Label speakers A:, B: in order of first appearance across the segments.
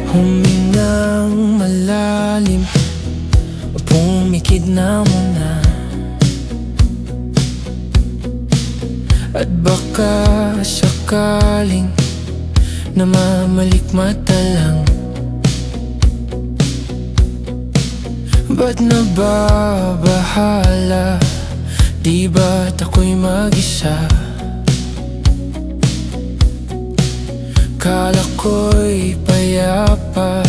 A: Humingang malalim, pumikit na muna. At baka sakaling namamalikmata lang. Ba't nababahala? Di ba't ako'y mag-isa? Kala ko'y payapa,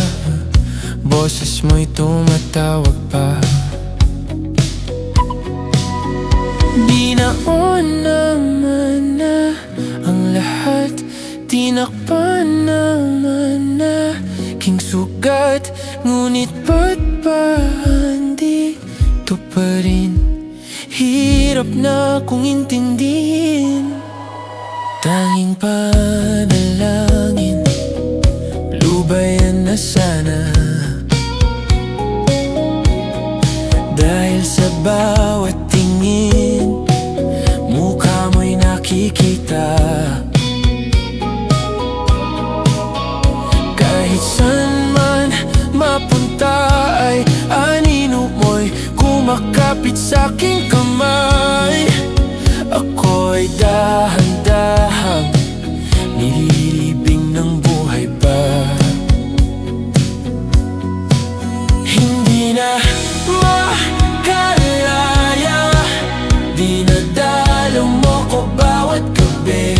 A: boses mo'y tumatawag pa. Di naon naman na ang lahat, tinakpan naman na king sugat. Ngunit ba't ba andito pa rin? Hirap na kong intindihin. Tanging panalangin, lubayan na sana. Dahil sa bawat tingin, mukha mo'y nakikita. Kahit saan man mapunta ay anino mo'y kumakapit sa'king kamay. Ako'y dahan-dahang nililibing ng buhay pa. Hindi na makalaya, dinadalaw mo ko bawat gabi.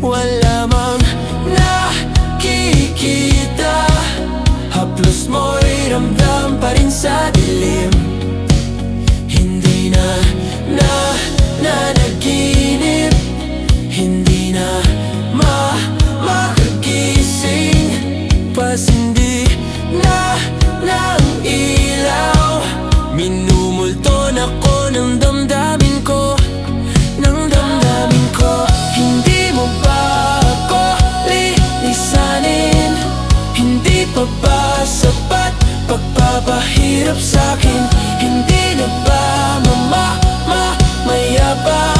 A: Wala mang nakikita, haplos mo'y ramdam pa rin sa dilim. Hindi na nanaginip, hindi na makagising. Pasindi na ng ilaw, minumulton ako ng damdamin ko, ng damdamin ko. Hindi mo ba ako lilisanin? Hindi pa ba sapat pagpapahirap sa'kin? Hindi na ba mayaba?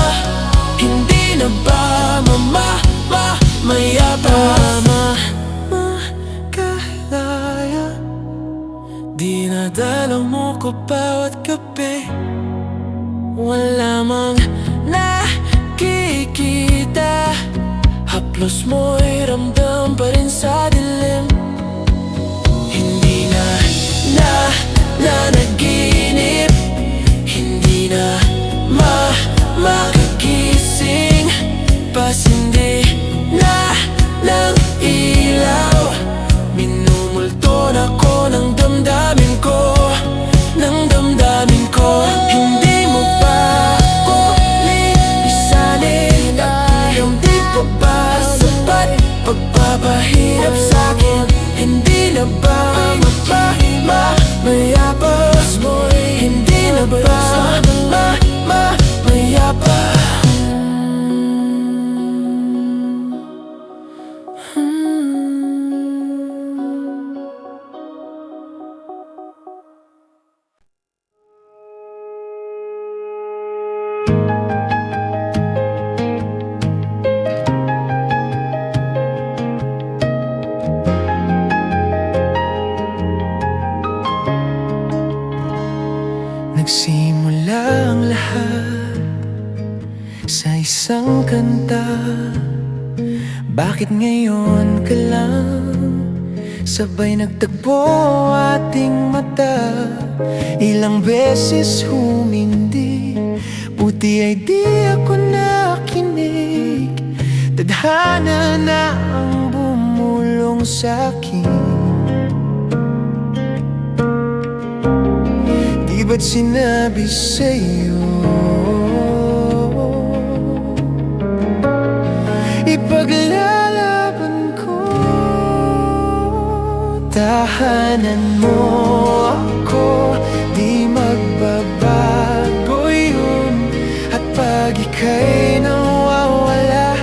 A: Hindi na ba mayaba? Makalaya, dinadalaw mo ko bawat gabi. Wala mang nakikita, haplos mo'y ramdam pa rin sa dilim. Hindi na nanaginip, hindi na makagising. Pasindi na ng ilaw, minumulton ako ng damdamin ko, ng damdamin ko. Hindi mo ba ako lilisanin? At hindi pa ba sapat pagpapahirap sa'kin? Hindi na ba mayabas mo'y hindi na ba mayabas? Nagsimula ang lahat sa isang kanta. Bakit ngayon ka lang sabay nagtagpo ating mata? Ilang beses humindi, buti ay di ako nakinig. Tadhana na ang bumulong sa'kin. Di ba't sinabi sa'yo ipaglalaban ko? Tahanan mo ako, di magbabago yun. At pag ika'y nawawala,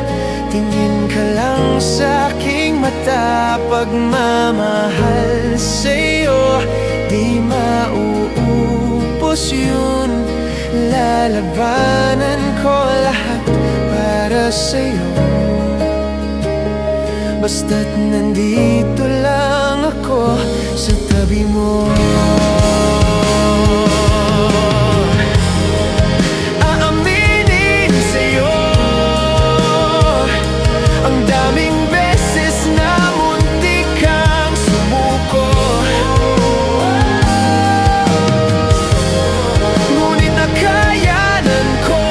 A: tingin ka lang sa'king mata. Pagmamahal sa'yo, di mauubos yun. Lalabanan ko lahat para sa'yo, basta't nandito lang ako sa tabi mo. Aaminin sa'yo, ang daming beses na muntik kang sumuko, ngunit nakayanan ko,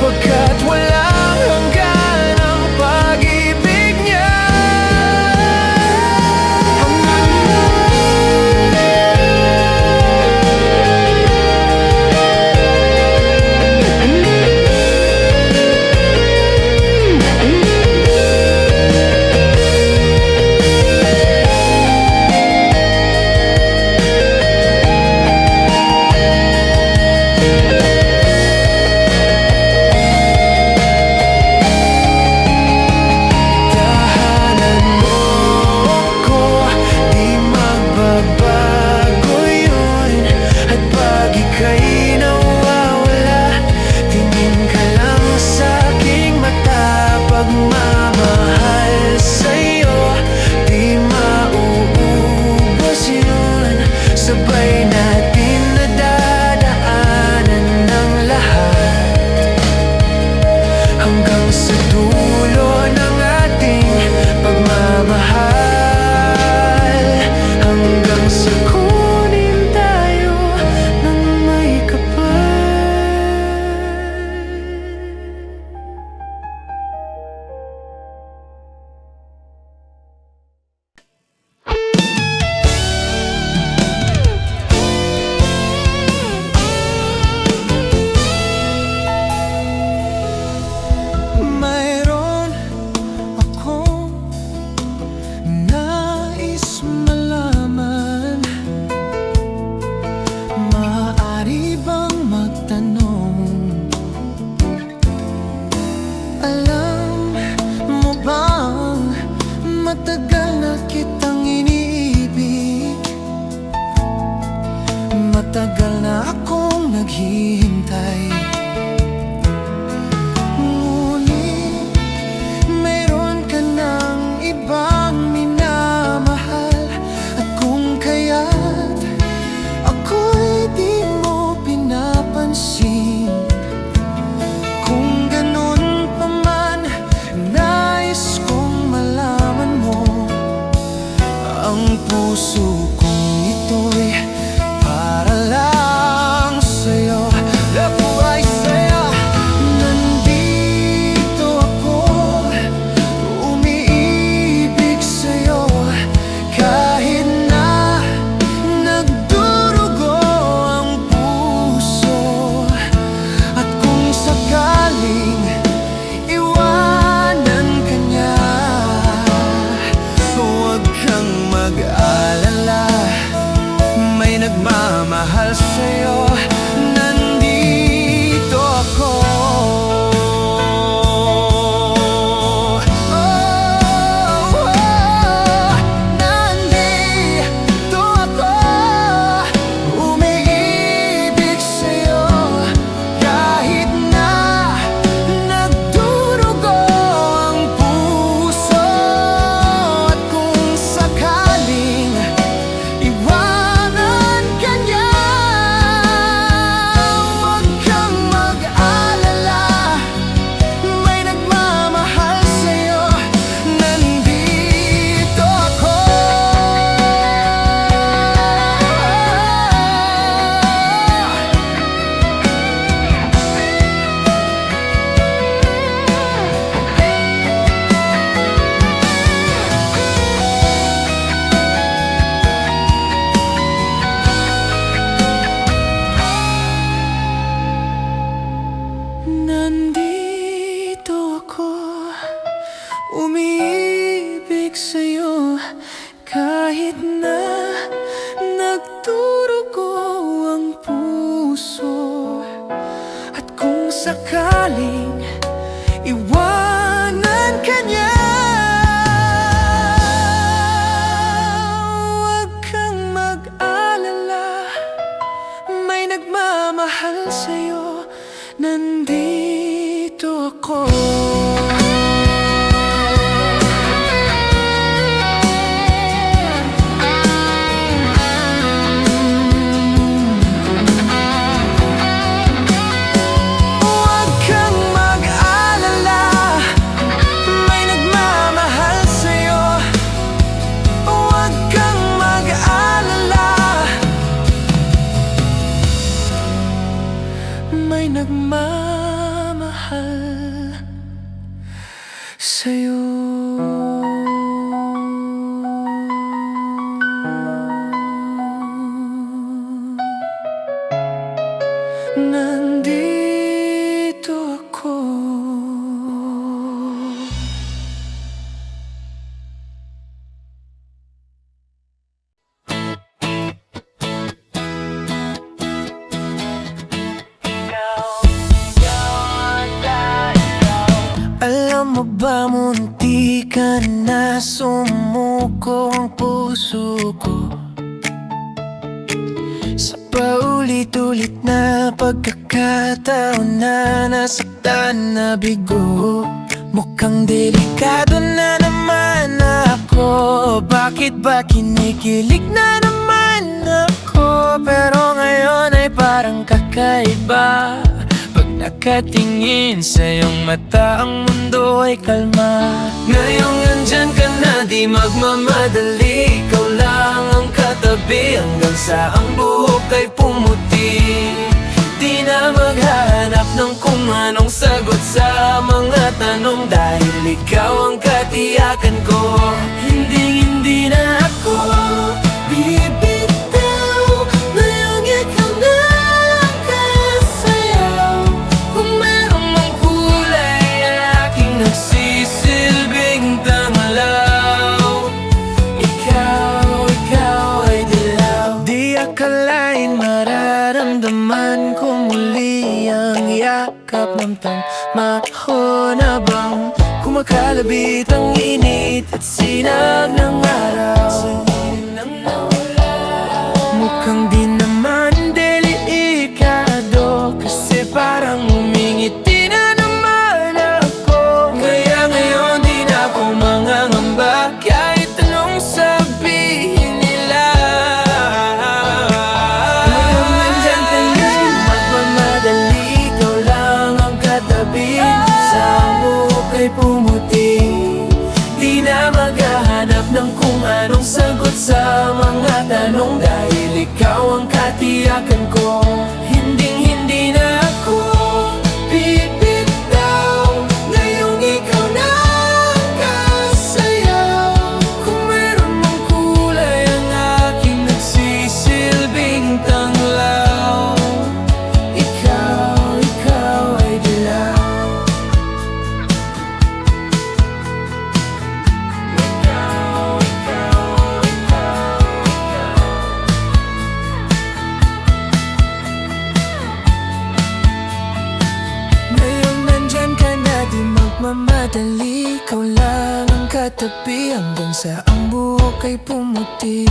A: pagkat walang hanggan ang pag-ibig niya. Sabay natin nadadaanan ng lahat, hanggang sa dulo ng ating pagmamahal, hanggang sa kunin tayo ng may kapal. Mayroon akong nais malaman, maaari bang magtanong? Alam mo bang matagal na kitang iniibig? Matagal na akong naghihintay, ngunit mayroon ka ng ibang minamahal. At kung kaya't ako'y di mo pinapansin, kung ganun pa man, nais kong malaman mo, ang puso kong ito'y para lang sa'yo. Nabuhay sakaling iwanan ka niya, huwag kang mag-alala, may nagmamahal sa'yo, nandito ako. May nagmamahal sa'yo. Nandito ako. Alam mo ba, munti ka na sumuko ang puso ko sa paulit-ulit na pagkakataon na nasaktan na bigo. Mukhang delikado na naman ako, bakit ba kinikilig na naman ako? Pero ngayon ay parang kakaiba, nakatingin sa iyong mata, ang mundo ay kalma. Ngayong nandyan ka na, di magmamadali, ikaw lang ang katabi hanggang sa ang buhok ay pumuti. Di na maghahanap ng kung anong sagot sa mga tanong, dahil ikaw ang katiyakan ko. Hindi na ako bibitaw, ngayong ikaw na ang kasayaw. Kung meron mang kulay, ang aking nagsisilbing tanglaw. Ikaw ay dilaw. Di akalain mararamdaman ko muli ang yakap ng tangmaho na bang kumakalabit ang init at sinag ng araw. Mukhang di naman delikado, kasi parang umingiti na naman ako. Kaya ngayon di na ako mangangamba, kahit anong sabihin nila. Ngayon nandyan ka na, magmamadali, ikaw lang ang katabi, sa buhok ay pumuti. Di na maghahanap ng kung anong sagot sa mga tanong, dahil ikaw ang katiyakan ko. Hindi na ako bibitaw, ngayong ikaw na ang kasayaw. Kung meron mang kulay, ang aking nagsisilbing tanglaw. Ikaw ay dilaw. Magmamadali, ikaw lang ang katabi hanggang sa ang buhok ay pumuti.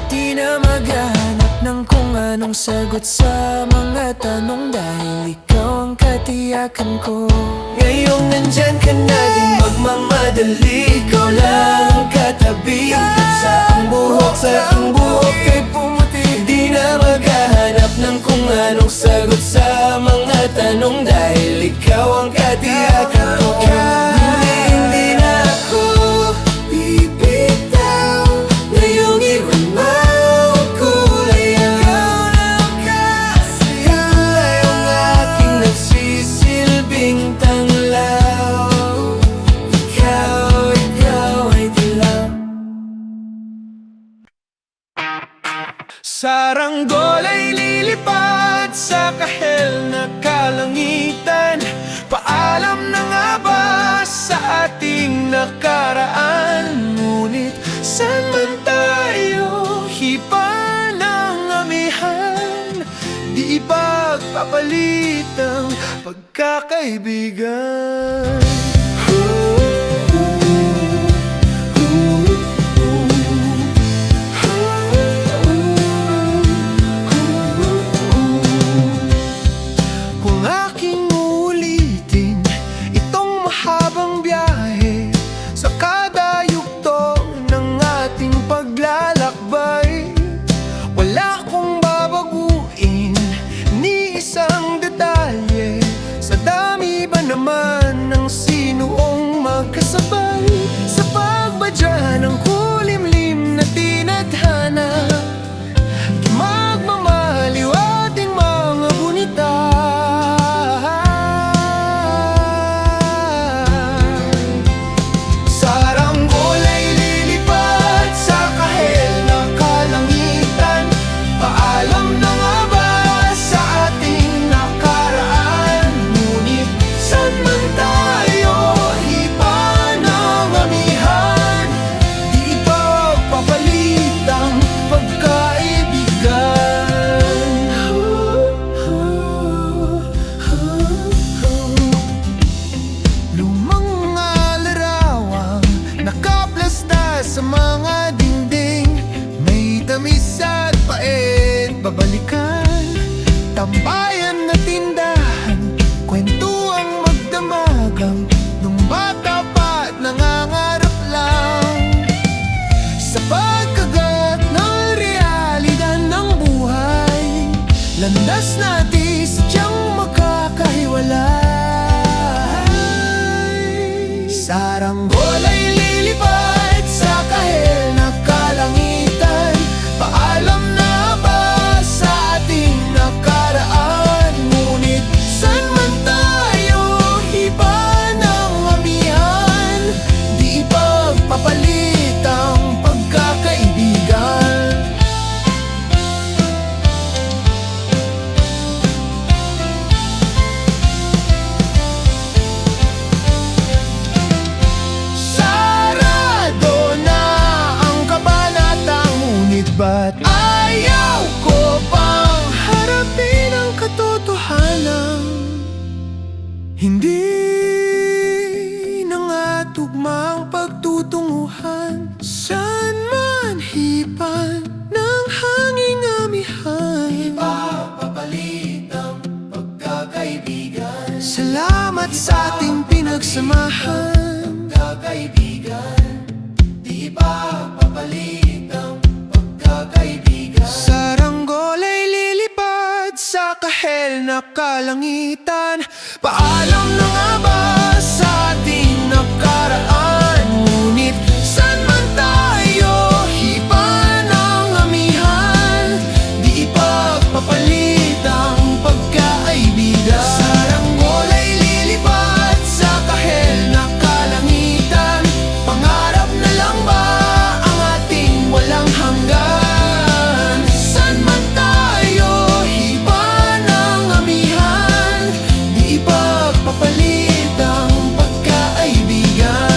A: Di na maghahanap ng kung anong sagot sa mga tanong, dahil ikaw ang katiyakan ko. Ngayong nandyan ka na, di magmamadali, ikaw lang ang katabi hanggang sa ang buhok ay pumuti. Di na maghahanap ng kung anong sagot sa mga tanong, dahil ikaw ang katiyakan ko. Hindi na ako bibitaw, ngayong iwan mo ang kulay. Ikaw lang kulay ang aking nagsisilbing tanglaw. Ikaw ay dilaw. Saranggol ay lilipad sa kahel na kalangitan. Paalam na nga ba sa ating nakaraan? Ngunit saan man tayo hipa ng amihan, di ipagpapalit ang pagkakaibigan. Kung aking uulitin itong mahabang biyahe sa kada yugto ng ating paglalakbay, wala akong babaguin ni isang detalye. Sa dami ba naman ng sinuong magkasabay sa pagbadya ng kulimlim na tinadhana, magmamaliw ating mga gunita. Saranggol ay lilipad sa kahel na kalangitan. Paalam na nga ba sa ating nakaraan? Ngunit saan man tayo hipa ng amihan, di ipagpapalit ang pagkaibigan. Lumang mga larawang nakaplasta sa mga dingding, may tamis at pait babalikan. Tambayan na tindahan, kwentuang magdamagang nung bata pa't nangangarap lang sa pagkagat ng realidad ng buhay. Landas natin sadyang makakahiwalay. Saranggol ay lilipad sa kahel na kalangitan. Paalam na ba sa ating nakaraan? Ngunit saan man tayo hiba ng amihan, di ipagpapalit ang pagkakaibigan. Sarado na ang kabanatang, ngunit ba't ayaw ko pang harapin ang katotohanan? Hindi na nga tugmang pagtutunguhan, saan man hipan ng hanging amihan, ipagpapalit ang pagkakaibigan. Salamat sa ating pinagsamahan, pagkakaibigan. Di ipagpapalit ang pagkakaibigan. Saranggol ay lilipad sa kahel na kalangitan. Paalam na nga ba sa ating nakaraan? Ngunit saan man tayo hipa ng amihan, di ipagpapalit ang pagkaibigan. Saranggol ay lilipad sa kahel na kalangitan. Pangarap na lang ba ang ating walang hanggan? Saan man tayo hipa ng amihan, di ipagpapalit ang pagkaibigan.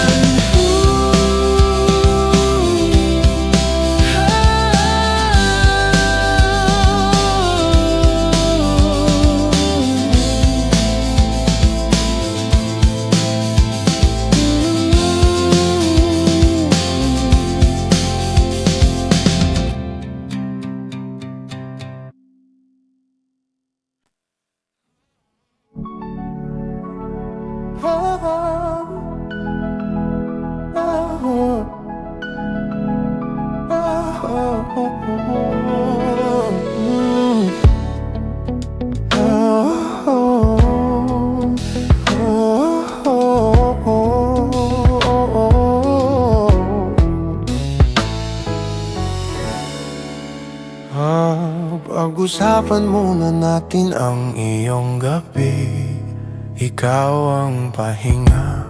A: Pag-usapan muna natin ang iyong gabi. Ikaw ang pahinga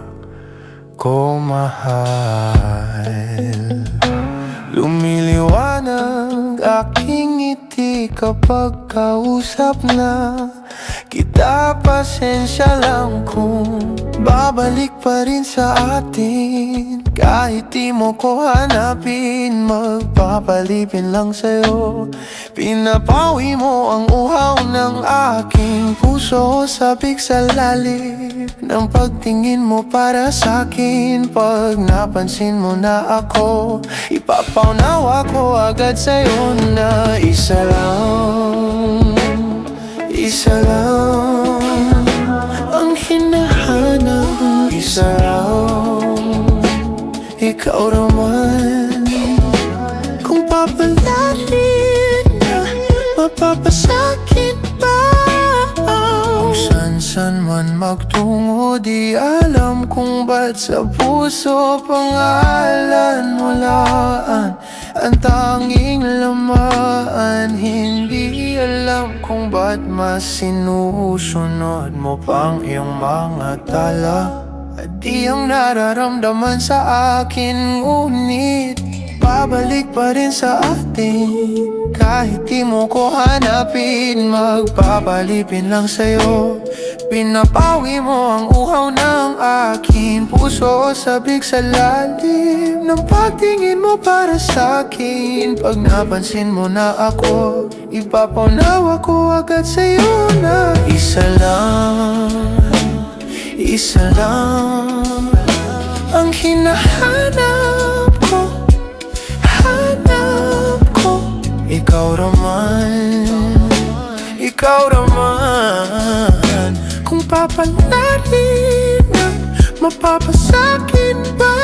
A: ko, mahal. Lumiliwanag aking ngiti kapag kausap na kita. Pasensya lang kung babalik pa rin sa atin. Kahit di mo ko hanapin, magpapalipin lang sa'yo. Pinapawi mo ang uhaw ng aking puso. Sabik sa lalim ng pagtingin mo para sa'kin. Pag napansin mo na ako, ipapaunawa ko agad sa'yo na isa lang, isa lang ang hinahanap. Isa lang, ikaw naman. Kung papalarin na, mapapasakin ba? Kung san-san man magtungo, di alam kung ba't sa puso pangalan mo laan ang tanging lamaan. Hindi alam kung ba't mas sinusunod mo pang iyong mga tala. At di ang nararamdaman sa akin, ngunit babalik pa rin sa atin. Kahit di mo ko hanapin, magpapalipin lang sa'yo. Pinapawi mo ang uhaw ng aking puso. Sabik sa lalim ng pagtingin mo para sa'kin. Pag napansin mo na ako, ipapaunawa ko agad sa'yo na isa lang, isa lang ang hinahanap ko, hanap ko. Ikaw naman, ikaw naman. Kung papalarin na, mapapasakin ba?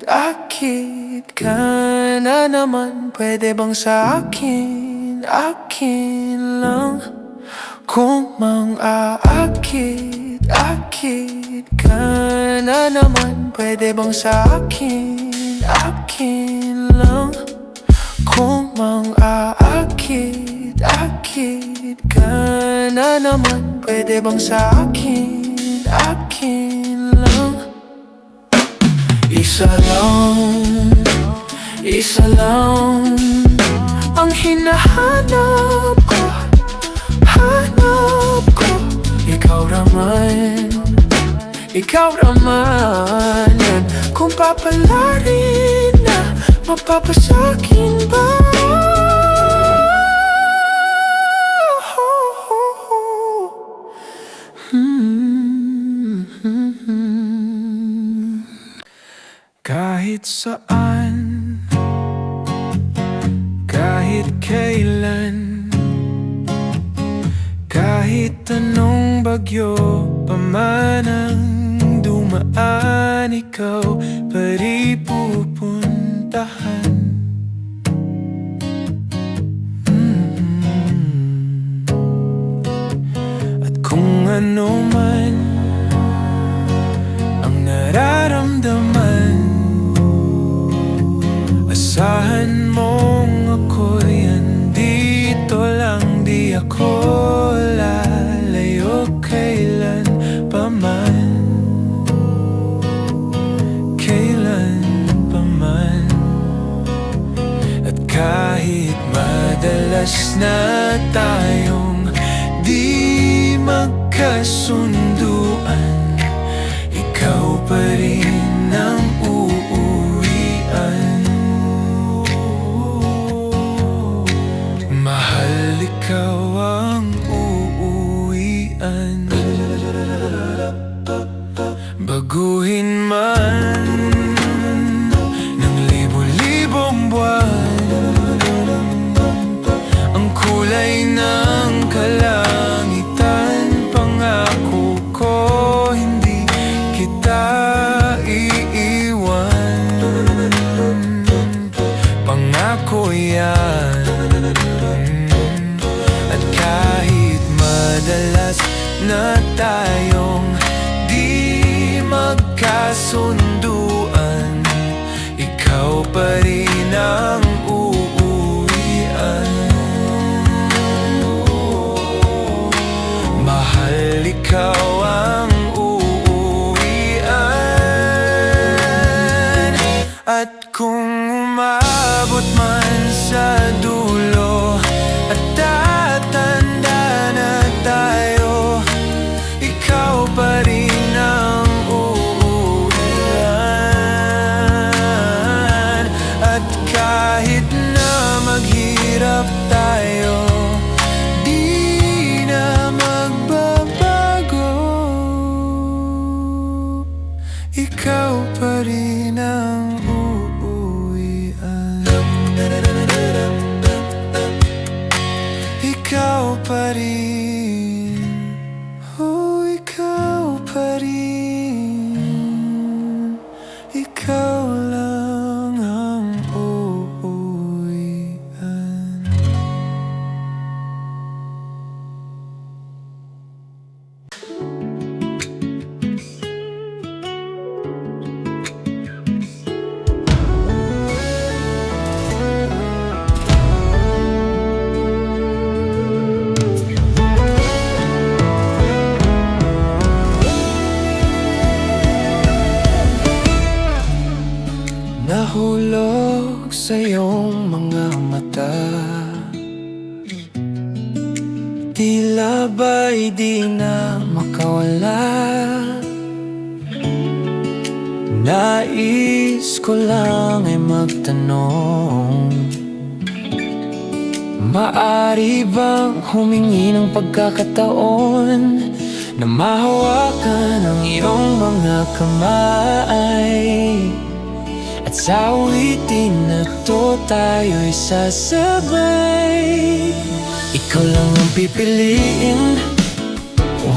A: Akit ka na naman, pwede bang sa akin, akin lang? Kung mang-aakit, akit ka na naman, pwede bang sa akin, akin lang? Kung mang-aakit, akit ka na naman, pwede bang sa akin, akin lang? Isa lang, isa lang ang hinahanap ko, hanap ko. Ikaw naman, ikaw naman yan. Kung papalarin na, mapapasakin ba? Kahit saan, kahit kailan, kahit anong bagyo pa man ang dumaan, ikaw pa rin pupuntahan. At kung ano man ang nararamdaman, asahan mong ako'y andito lang. Di ako lalayo kailan paman, kailan paman. At kahit madalas na tayong di magkasunduan, ikaw pa rin ang uuwian. Mahal, ikaw ang uuwian. Baguhin man ng libo-libong buwan ang kulay ng kalangitan, pangako ko hindi kita iiwan. Pangako yan. Madalas na tayong di magkasunduan, ikaw pa rin ang uuwian. kung umabot man sa dulo at tatanda na tayo, ikaw pa rin ang uuwian. At kahit na maghirap tayo, di na magbabago. Ikaw pa rin ang uuwian. Ikaw pa rin. Oh, ikaw pa rin. Ikaw lang ang uuwian. Nahulog sa iyong mga mata, tila ba'y di na makawala. Nais ko lang ay magtanong, maari bang humingi ng pagkakataon na mahawakan ang iyong mga kamay? At sa awitin na to tayo'y sasabay. Ikaw lang ang pipiliin,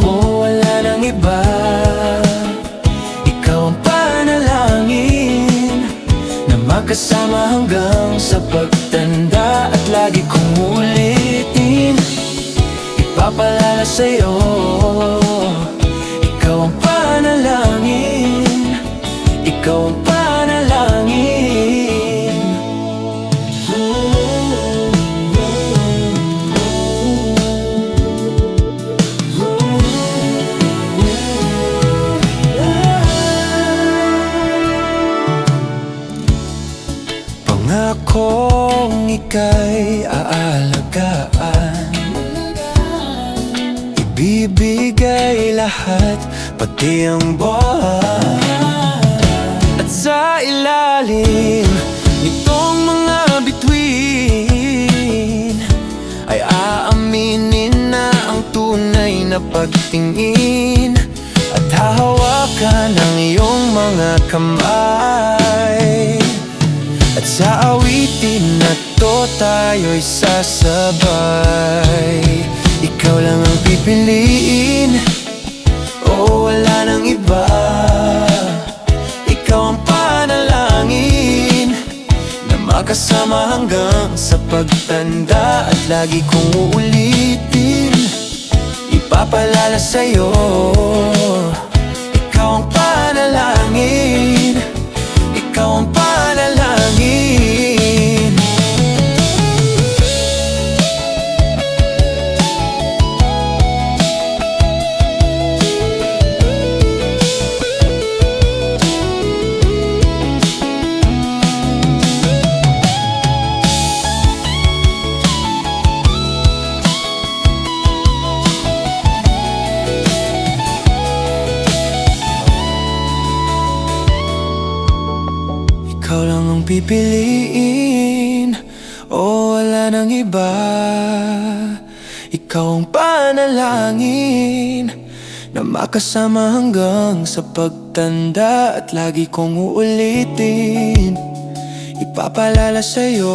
A: oh, wala nang iba. Ikaw ang panalangin na magkasama hanggang sa pagtanda. At lagi kong ulitin, ipapalala sa'yo, ikaw ang panalangin, ikaw ang panalangin. Pangakong ika'y aalagaan, ibibigay lahat, pati ang buwan. At sa ilalim nitong mga bituin ay aaminin na ang tunay na pagtingin. At hahawakan ang iyong mga kamay. At sa awitin na to tayo'y sasabay. Ikaw lang ang pipiliin, oh, wala nang iba. Ikaw ang panalangin na makasama hanggang sa pagtanda. At lagi kong uulitin, ipapalala sa'yo, ikaw ang panalangin, ikaw ang panalangin. Ikaw lang ang pipiliin, oh, wala nang iba. Ikaw ang panalangin na makasama hanggang sa pagtanda. At lagi kong uulitin, ipapalala sa'yo,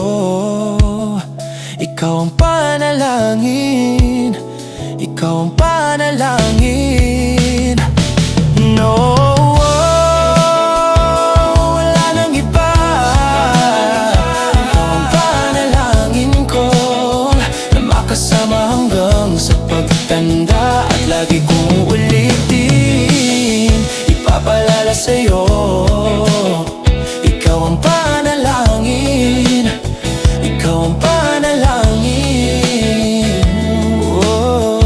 A: ikaw ang panalangin, ikaw ang panalangin. No, at lagi kong ulitin, ipapalala sa'yo, ikaw ang panalangin, ikaw ang panalangin. Oh.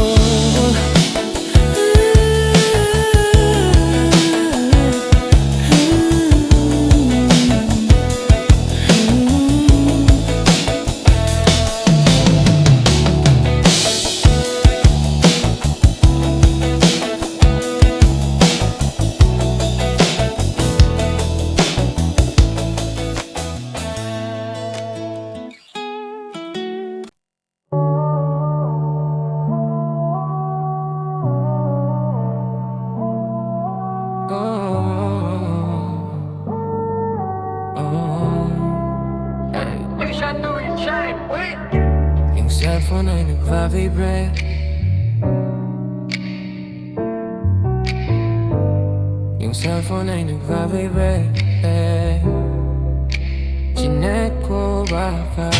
A: Yung cellphone ay nagva-vibrate. Yung cellphone ay nagva-vibrate. Chinek ko baka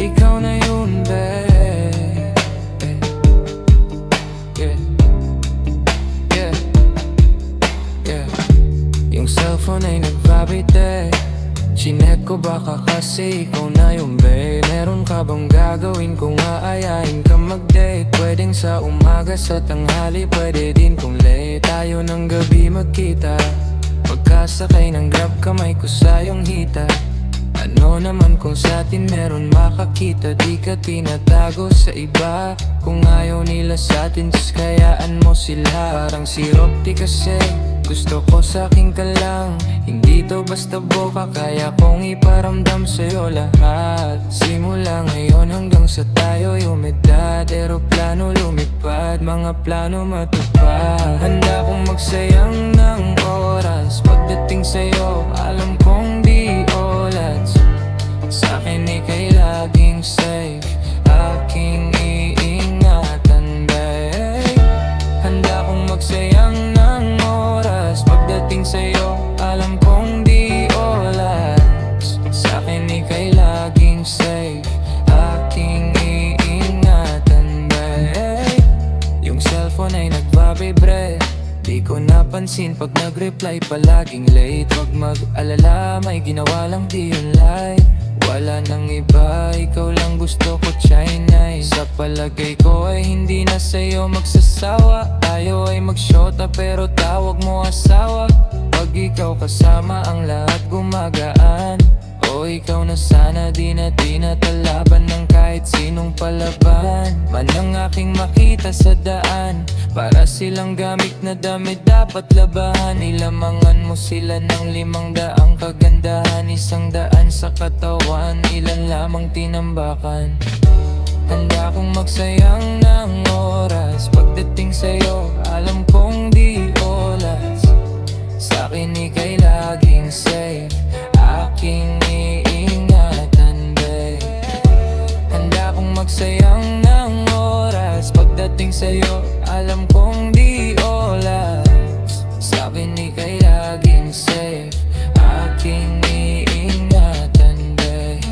A: ikaw na yun, babe. Yeah. Yeah. Yeah. Yung cellphone ay nag-vibrate. Chinek ko baka kasi ikaw na yung babe. Meron ka bang gagawin kung aayain ka mag-date? Pwedeng sa umaga, sa tanghali, pwede din kung late. Tayo ng gabi magkita. Pagkasakay ng grab, kamay ko sa iyong hita. Ano naman kung sa atin meron makakita? Di ka tinatago sa iba. Kung ayaw nila sa atin, just kayaan mo sila. Parang si Rocky kasi gusto ko sa'kin ka lang. Hindi to basta boka, kaya kong iparamdam sa'yo lahat. Simula ngayon hanggang sa tayo'y umedad. Aeroplano lumipad, mga plano matupad. Handa kong magsayang ng oras. Pagdating sa'yo, alam kong di olas. Sa'kin ika'y laging safe, aking iingatan, babe. Handa kong magsayang ng oras. Pagdating sa'yo, alam kong di olas. Sa'kin ika'y laging safe, aking iingatan, babe. Yung cellphone ay nagva-vibrate. Di ko napansin pag nag-reply palaging late. Wag mag-alala, may ginawa lang di yun live. Wala nang iba, ikaw lang gusto ko, Chinay. Sa palagay ko ay hindi na sa'yo magsasawa. Tayo ay magsyota pero tawag mo asawa. Pag ikaw kasama ang lahat gumagaan. O ikaw na sana, di na tinatalaban ng kahit sinong palaban man ang aking makita sa daan. Para silang gamit na damit dapat labahan. Ilamangan mo sila ng 500 kagandahan. 100 sa katawan, ilan lamang tinambakan. Handa kong magsayang ng oras. Pagdating sa'yo, alam kong di olas. Sa'kin ika'y laging safe, aking iingatan, babe. Handa kong magsayang ng oras. Pagdating sa'yo, alam kong di olas. Sa'kin ika'y laging safe, aking iingatan, babe.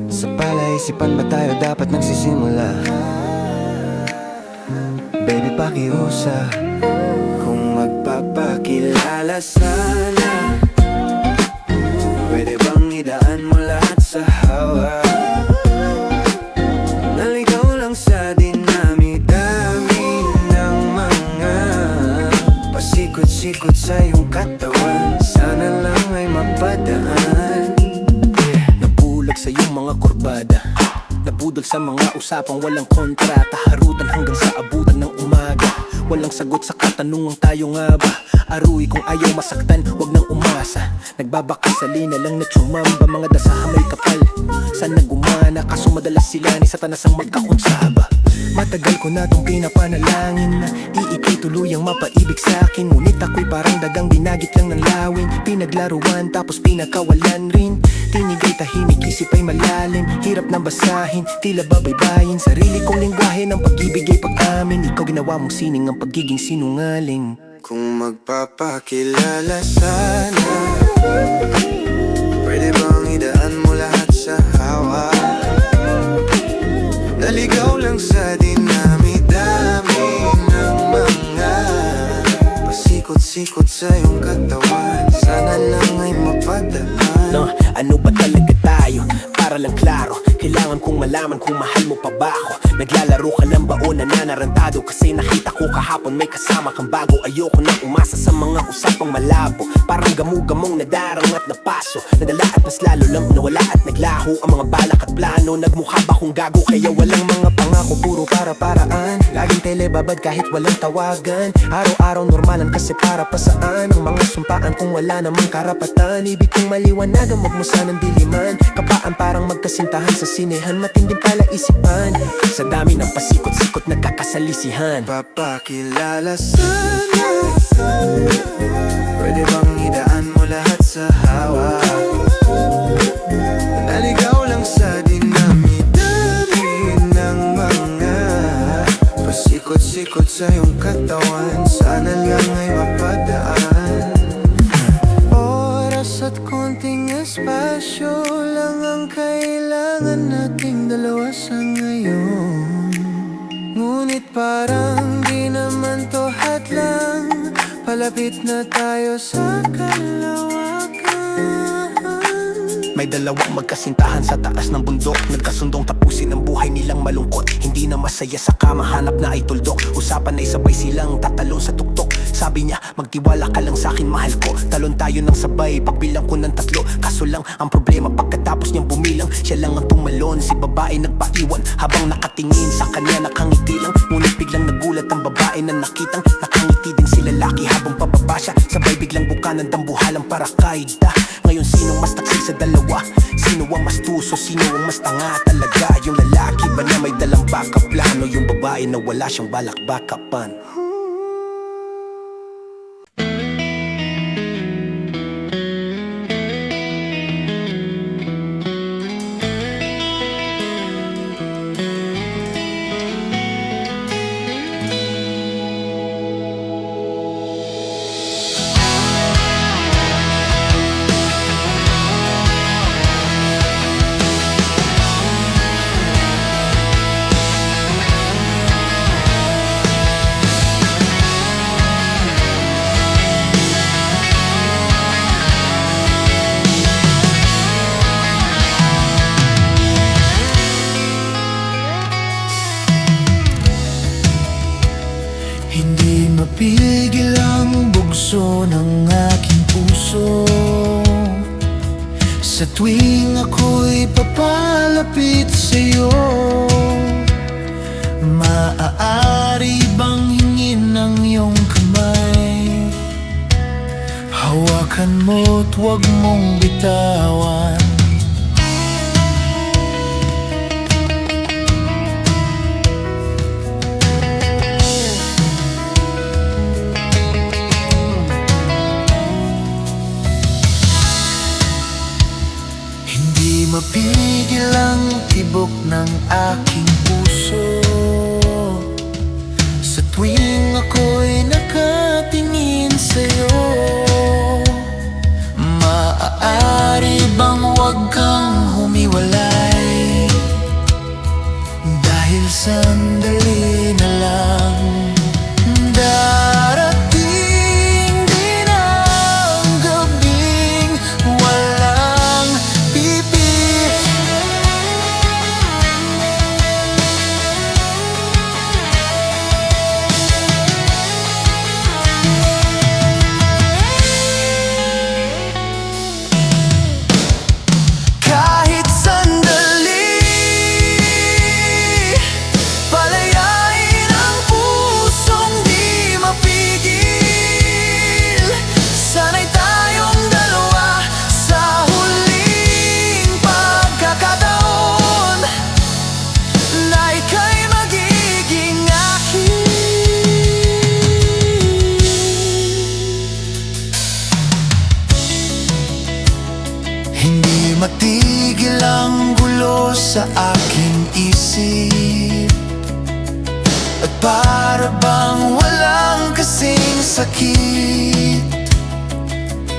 B: Sa palaisipan ba tayo dapat nagsisimula? Baby, pakiusa. Kung magpapakilala sana, pwede bang idaan mo lahat sa hawa? Naligaw lang sa dinami-dami ng mga pasikot-sikot sa iyong katawan. Sana lang ay mapadaan. Sa iyong mga kurbada, nabudol sa mga usapang walang kontra. Taharutan hanggang sa abutan ng umaga. Walang sagot sa katanungang tayo nga ba? Aruy kung ayaw masaktan, wag nang umasa. Nagbabakasali na lang na tsumamba. Mga dasahan may kapal, sana gumana. Kaso madalas sila ni Satanas ang magkakunsaba. Matagal ko na tong pinapanalangin na iikay tuluyang mapaibig sa'kin. Ngunit ako'y parang dagang binagit lang ng lawin. Pinaglaruan tapos pinakawalan rin. Tinigay tahimik, isip ay malalim. Hirap nang basahin, tila babaybayin. Sarili kong lingwahe ng pag-ibig ay pag-amin. Ikaw ginawa mong sining ang pagiging sinungaling. Kung magpapakilala sana, pwede bang idaan mo lahat sa hawa? Naligaw lang sa dinami-dami ng mga pasikot-sikot sa iyong katawan. Sana lang ay mapadaan. No, ano ba talaga tayo? Para lang klaro, Kailangan kong malaman kung mahal mo pa ba ako. Naglalaro ka lang ba o nananarantado? Kasi nakita ko kahapon may kasama kang bago. Ayoko nang umasa sa mga usapang malabo. Parang gamu-gamong nadarang at napaso. Nadala at mas lalo lang nawala at naglaho ang mga balak at plano. Nagmukha ba kong gago kaya walang mga pangako, puro para-paraan. Laging telebabad kahit walang tawagan. Araw-araw normalan kasi para pa saan ang mga sumpaan kung wala namang karapatan. Ibig kong maliwanagan, wag mo sanang diliman. Kapaan parang magkasintahan sa sinehan, matinding pala isipan. Sa dami ng pasikot-sikot nagkakasalisihan.
A: Papakilala sana, pwede bang idaan mo lahat sa hawak? Naligaw lang sa dinami-dami ng mga pasikot-sikot sa iyong katawan. Sana lang ay mapadaan. Oras at konting espasyo lang ang kailangan nating dalawa sa ngayon. Ngunit parang di naman to hadlang, palapit na tayo sa kalawakan.
B: May dalawang magkasintahan sa taas ng bundok, nagkasundong tapusin ang buhay nilang malungkot. Hindi na masaya sa kama, hanap na ay tuldok. Usapan na sabay silang tatalon sa tuktok. Sabi niya, magtiwala ka lang sa'kin, mahal ko. Talon tayo ng sabay, pagbilang ko ng 3. Kaso lang, ang problema pagkatapos niyang bumilang, siya lang ang tumalon, si babae nagpaiwan. Habang nakatingin sa kanya, nakangiti lang. Ngunit biglang nagulat ang babae na nakitang nakangiti din si lalaki habang pababa siya. Sabay biglang buka ng dambuhalang parakaida. Ngayon sinong mas taksi sa dalawa? Sino ang mas tuso? Sino ang mas tanga talaga? Yung lalaki ba na may dalang backup plan? O yung babae na wala siyang balak backupan?
A: Hindi mapigil ang bugso ng aking puso sa tuwing ako'y papalapit sa'yo. Maaari bang hingin ang iyong kamay? Hawakan mo't huwag mong bitawan. Mapigil ang tibok ng aking puso sa tuwing ako'y nakatingin sa'yo. Maaari bang huwag kang humiwalay? Dahil sandali na lang darating din ang gabing walang matigil ang gulo sa aking isip, at para bang walang kasing sakit.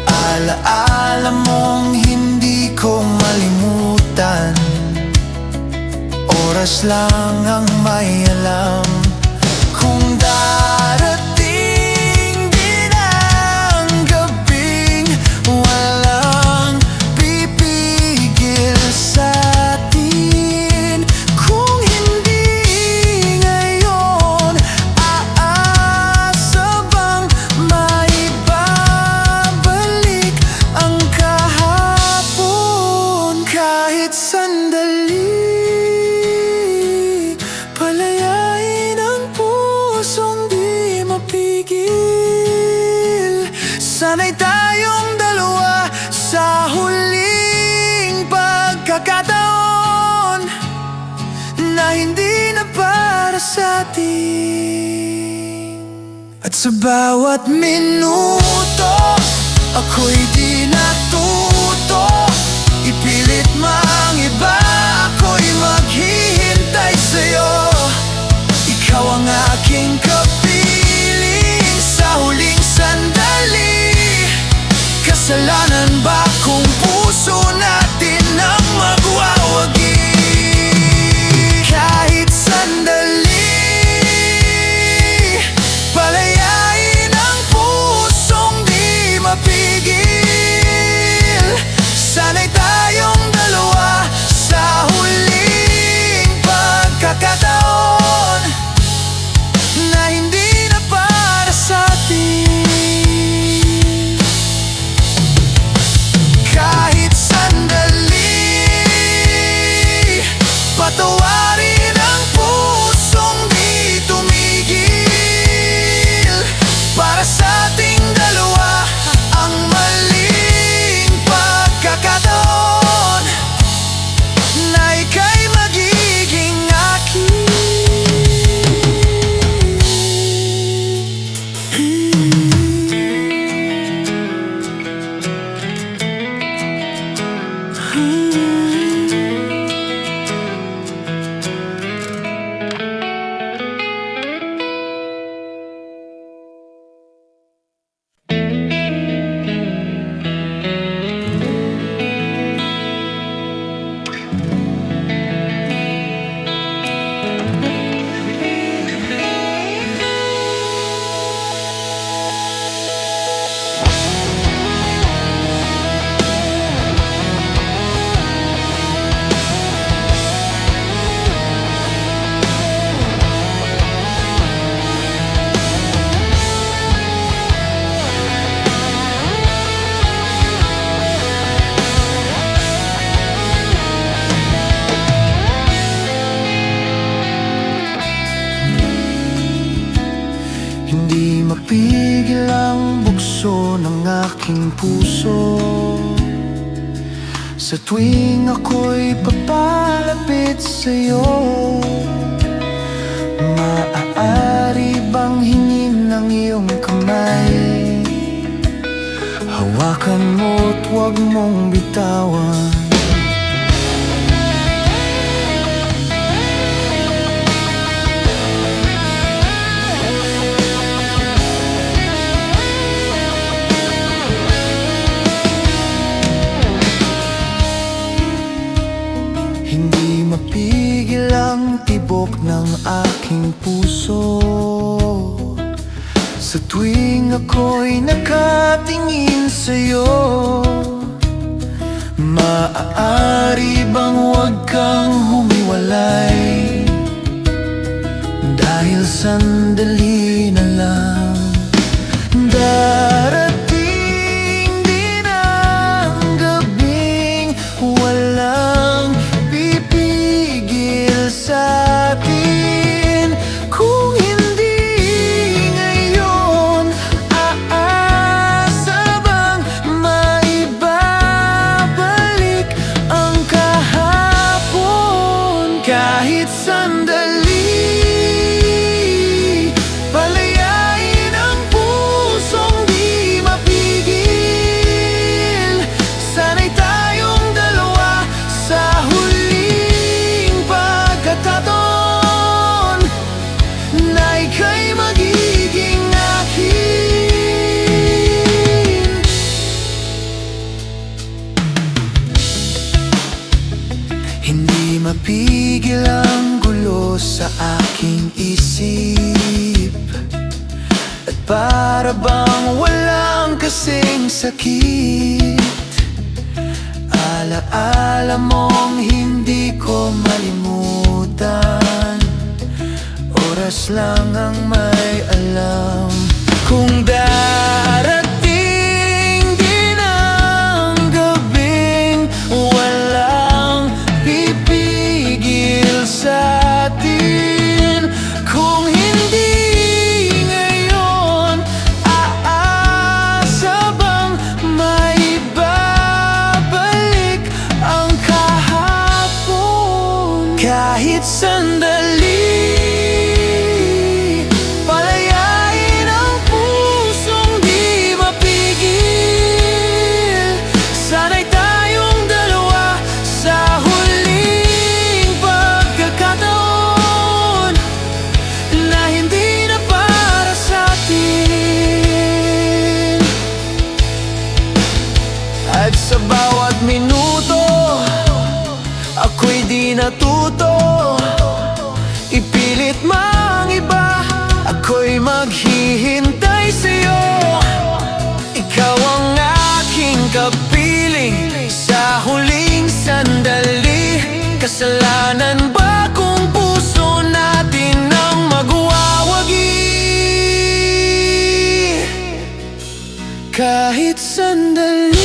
A: Alaala mong hindi ko malimutan, oras lang ang may alam kung darating din ang gabing walang pipigil sa atin. dalawa sa huling pagkakataon na hindi na para sa atin. At sa bawat minuto, ako'y di natuto ipilit mang iba, ako'y maghihintay sa'yo. Ikaw ang aking kapiling sa huling sandali. Kasalanan ba kung puso natin ang magwawagi? Kahit sandali, palayain ang pusong di mapigil. Sana'y tayong dalawa sa huling pagkakataon na hindi na para sa atin. Kahit sandali, patawarin ang pusong di tumigil. Para sa ating dalawa ang maling pagkakataon na ika'y magiging akin. Hindi mapigil ang bukso ng aking puso sa tuwing ako'y papalapit sa'yo. Maaari bang hingin ng iyong kamay? Hawakan mo't huwag mong bitawan. Hindi mapigil ang tibok ng aking puso sa tuwing ako'y nakatingin sa'yo. Maaari bang huwag kang humiwalay? Dahil sandali na lang darating din ang gabing walang pipigil sa atin. Kung hindi ngayon, aasa bang maibabalik ang kahapon? Kahit sandali, palayain ang pusong di mapigil. Sana'y tayong dalawa sa huling pagkakataon na ika'y magiging akin. Hindi mapigil ang gulo sa aking isip, at para bang walang kasing sakit. Alaala mong hindi ko malimutan, oras lang ang may alam. Kung darating din ang gabing walang pipigil sa atin. Kung hindi ngayon, aasa bang may Kahit sandali, palayain ang pusong di mapigil. Sana'y tayong dalawa sa huling pagkakataon na hindi na para sa atin. At sa bawat minuto, ako'y di natuto ipilit mang iba. Ako'y maghihintay sa'yo. Ikaw ang aking kapiling sa huling sandali. Kasalanan ba kung puso natin ang magwawagi? Kahit sandali,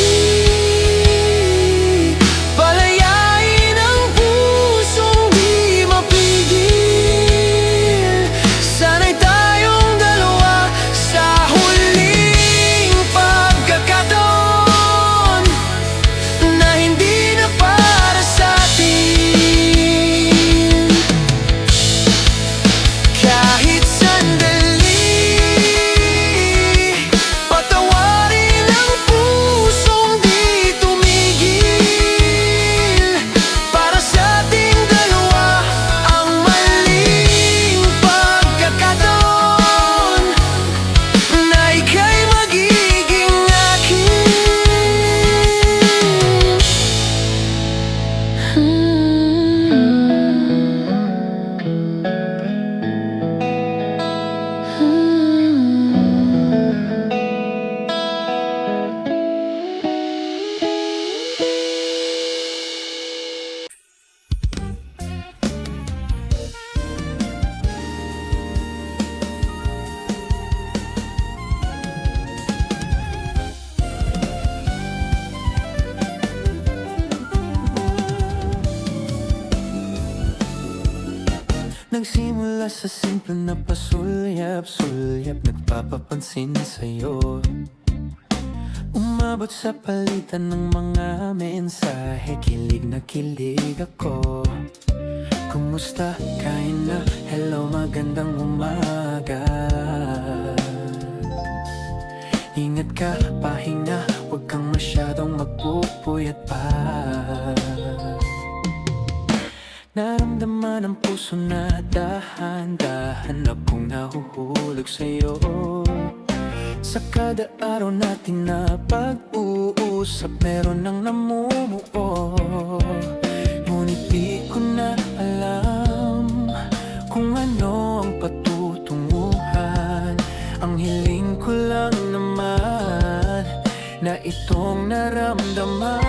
A: nagsimula sa simple na pasulyap-sulyap, nagpapapansin sa'yo. Umabot sa palitan ng mga mensahe, kilig na kilig ako. Kumusta? Kain na? Hello, magandang umaga. Ingat ka, pahinga, huwag kang masyadong magpupuyat pa. Naramdaman ang puso na dahan-dahan na pong nahuhulog sa'yo. Sa kada araw natin na pag-uusap, meron nang namumuo. Ngunit di ko na alam kung ano ang patutunguhan. Ang hiling ko lang naman na itong naramdaman.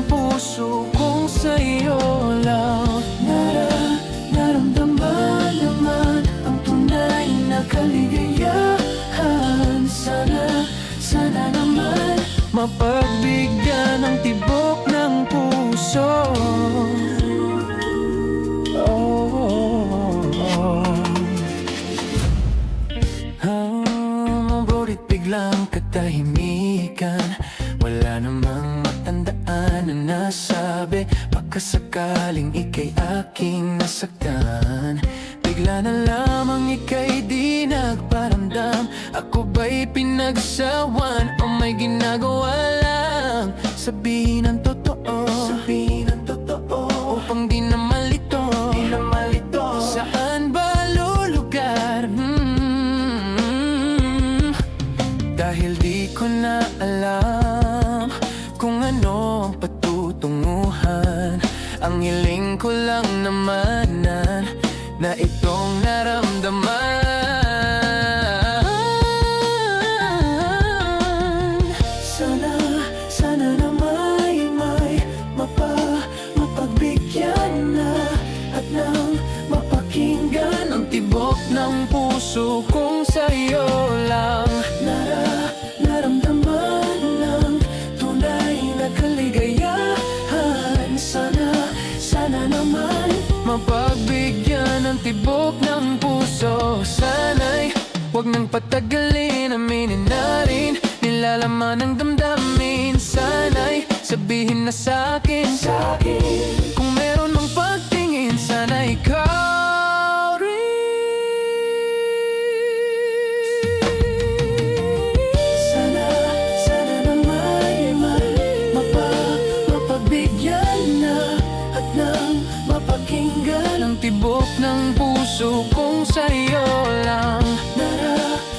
A: Puso kong sa'yo lang naramdaman naman ang tunay na kaligayahan. Sana naman mapagbigyan ang tibok ng puso. Mabulit biglang katahimikan, wala namang matandaan na nasabi. Pagkasakaling ika'y aking nasaktan, bigla na lamang ika'y di nagparamdam. Ako ba'y pinagsawan o may ginagawa lang? Sabihin ang totoo, upang di na malito. Saan ba lulugar? Dahil di ko na alam kung ano ang patutunguhan. Ang hiling ko lang naman na itong naramdaman. Sana na may mapagbigyan na at nang mapakinggan ang tibok ng puso kong sa'yo lang naramdaman na Huwag nang patagalin, aminin na rin nilalaman ng damdamin. Sana'y sabihin na sa'kin kung meron mang pagtingin, sana ikaw rin. Sana na may mapagbigyan na at nang mapakinggan ang tibok ng puso kong sa'yo lang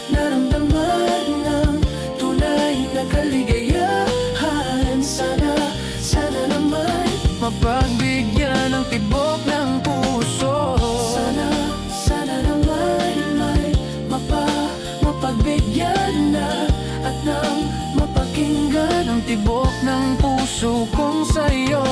A: naramdaman ng tunay na kaligayahan. Sana naman mapagbigyan ng tibok ng puso. Sana naman may mapagbigyan na at nang mapakinggan ang tibok ng puso kong sa'yo